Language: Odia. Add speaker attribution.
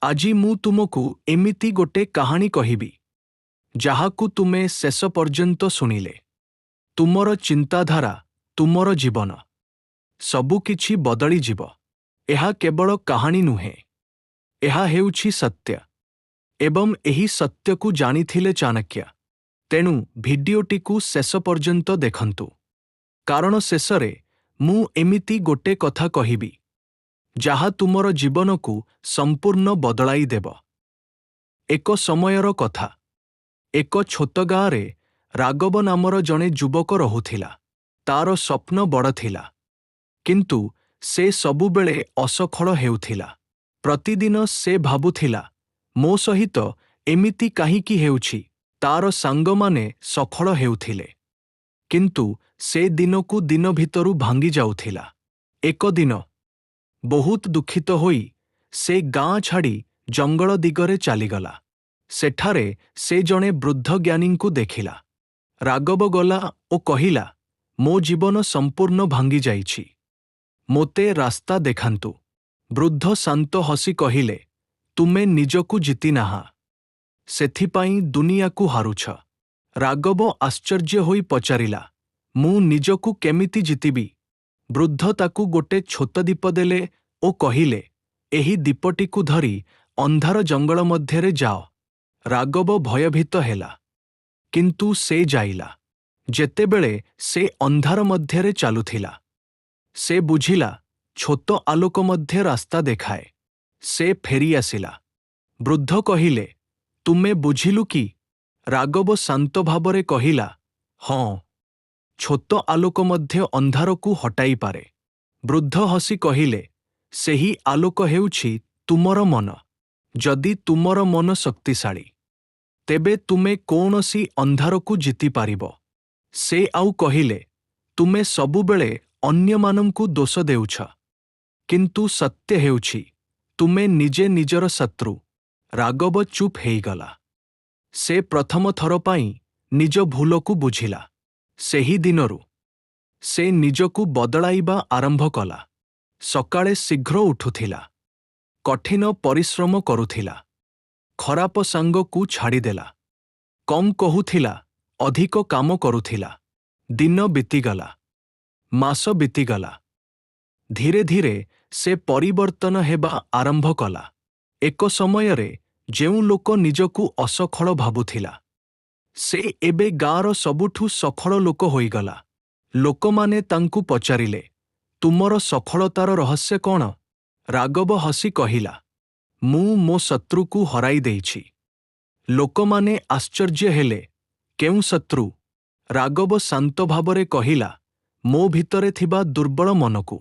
Speaker 1: ଆଜି ମୁଁ ତୁମକୁ ଏମିତି ଗୋଟେ କାହାଣୀ କହିବି ଯାହାକୁ ତୁମେ ଶେଷ ପର୍ଯ୍ୟନ୍ତ ଶୁଣିଲେ ତୁମର ଚିନ୍ତାଧାରା, ତୁମର ଜୀବନ ସବୁକିଛି ବଦଳିଯିବ। ଏହା କେବଳ କାହାଣୀ ନୁହେଁ, ଏହା ହେଉଛି ସତ୍ୟ। ଏବଂ ଏହି ସତ୍ୟକୁ ଜାଣିଥିଲେ ଚାଣକ୍ୟ। ତେଣୁ ଭିଡିଓଟିକୁ ଶେଷ ପର୍ଯ୍ୟନ୍ତ ଦେଖନ୍ତୁ, କାରଣ ଶେଷରେ ମୁଁ ଏମିତି ଗୋଟେ କଥା କହିବି ଯାହା ତୁମର ଜୀବନକୁ ସମ୍ପୂର୍ଣ୍ଣ ବଦଳାଇ ଦେବ। ଏକ ସମୟର କଥା, ଏକ ଛୋଟ ଗାଁରେ ରାଘବ ନାମର ଜଣେ ଯୁବକ ରହୁଥିଲା। ତାର ସ୍ୱପ୍ନ ବଡ଼ ଥିଲା, କିନ୍ତୁ ସେ ସବୁବେଳେ ଅସଫଳ ହେଉଥିଲା। ପ୍ରତିଦିନ ସେ ଭାବୁଥିଲା, ମୋ ସହିତ ଏମିତି କାହିଁକି ହେଉଛି? ତାର ସାଙ୍ଗମାନେ ସଫଳ ହେଉଥିଲେ, କିନ୍ତୁ ସେ ଦିନକୁ ଦିନ ଭିତରୁ ଭାଙ୍ଗି ଯାଉଥିଲା। ଏକ ଦିନ ବହୁତ ଦୁଃଖିତ ହୋଇ ସେ ଗାଁ ଛାଡ଼ି ଜଙ୍ଗଲ ଦିଗରେ ଚାଲିଗଲା। ସେଠାରେ ସେ ଜଣେ ବୃଦ୍ଧ ଜ୍ଞାନୀଙ୍କୁ ଦେଖିଲା। ରାଘବ ଗଲା ଓ କହିଲା, ମୋ ଜୀବନ ସମ୍ପୂର୍ଣ୍ଣ ଭାଙ୍ଗି ଯାଇଛି, ମୋତେ ରାସ୍ତା ଦେଖାନ୍ତୁ। ବୃଦ୍ଧ ଶାନ୍ତ ହସି କହିଲେ, ତୁମେ ନିଜକୁ ଜିତିନାହଁ, ସେଥିପାଇଁ ଦୁନିଆକୁ ହାରୁଛ। ରାଘବ ଆଶ୍ଚର୍ଯ୍ୟ ହୋଇ ପଚାରିଲା, ମୁଁ ନିଜକୁ କେମିତି ଜିତିବି? ବୃଦ୍ଧ ତାକୁ ଗୋଟେ ଛୋଟ ଦୀପ ଦେଲେ ଓ କହିଲେ, ଏହି ଦୀପଟିକୁ ଧରି ଅନ୍ଧାର ଜଙ୍ଗଲ ମଧ୍ୟରେ ଯାଅ। ରାଘବ ଭୟଭୀତ ହେଲା, କିନ୍ତୁ ସେ ଯାଇଲା। ଯେତେବେଳେ ସେ ଅନ୍ଧାର ମଧ୍ୟରେ ଚାଲୁଥିଲା, ସେ ବୁଝିଲା ଛୋଟ ଆଲୋକ ମଧ୍ୟ ରାସ୍ତା ଦେଖାଏ। ସେ ଫେରି ଆସିଲା। ବୃଦ୍ଧ କହିଲେ, ତୁମେ ବୁଝିଲୁ କି? ରାଘବ ଶାନ୍ତ ଭାବରେ କହିଲା, ହଁ, ଛୋଟ ଆଲୋକ ମଧ୍ୟ ଅନ୍ଧାରକୁ ହଟାଇପାରେ। ବୃଦ୍ଧ ହସି କହିଲେ, ସେହି ଆଲୋକ ହେଉଛି ତୁମର ମନ। ଯଦି ତୁମର ମନ ଶକ୍ତିଶାଳୀ, ତେବେ ତୁମେ କୌଣସି ଅନ୍ଧାରକୁ ଜିତିପାରିବ। ସେ ଆଉ କହିଲେ, ତୁମେ ସବୁବେଳେ ଅନ୍ୟମାନଙ୍କୁ ଦୋଷ ଦେଉଛ, କିନ୍ତୁ ସତ୍ୟ ହେଉଛି ତୁମେ ନିଜେ ନିଜର ଶତ୍ରୁ। ରାଘବ ଚୁପ୍ ହେଇଗଲା। ସେ ପ୍ରଥମ ଥର ପାଇଁ ନିଜ ଭୁଲକୁ ବୁଝିଲା। ସେହି ଦିନରୁ ସେ ନିଜକୁ ବଦଳାଇବା ଆରମ୍ଭ କଲା। ସକାଳେ ଶୀଘ୍ର ଉଠୁଥିଲା, କଠିନ ପରିଶ୍ରମ କରୁଥିଲା, ଖରାପ ସାଙ୍ଗକୁ ଛାଡ଼ିଦେଲା, କମ୍ କହୁଥିଲା, ଅଧିକ କାମ କରୁଥିଲା। ଦିନ ବିତିଗଲା, ମାସ ବିତିଗଲା। ଧୀରେ ଧୀରେ ସେ ପରିବର୍ତ୍ତନ ହେବା ଆରମ୍ଭ କଲା। ଏକ ସମୟରେ ଯେଉଁ ଲୋକ ନିଜକୁ ଅସଫଳ ଭାବୁଥିଲା, ସେ ଏବେ ଗାଁର ସବୁଠୁ ସଫଳ ଲୋକ ହୋଇଗଲା। ଲୋକମାନେ ତାଙ୍କୁ ପଚାରିଲେ, ତୁମର ସଫଳତାର ରହସ୍ୟ କ'ଣ? ରାଘବ ହସି କହିଲା, ମୁଁ ମୋ ଶତ୍ରୁକୁ ହରାଇ ଦେଇଛି। ଲୋକମାନେ ଆଶ୍ଚର୍ଯ୍ୟ ହେଲେ, କେଉଁ ଶତ୍ରୁ? ରାଘବ ଶାନ୍ତ ଭାବରେ କହିଲା, ମୋ ଭିତରେ ଥିବା ଦୁର୍ବଳ ମନକୁ।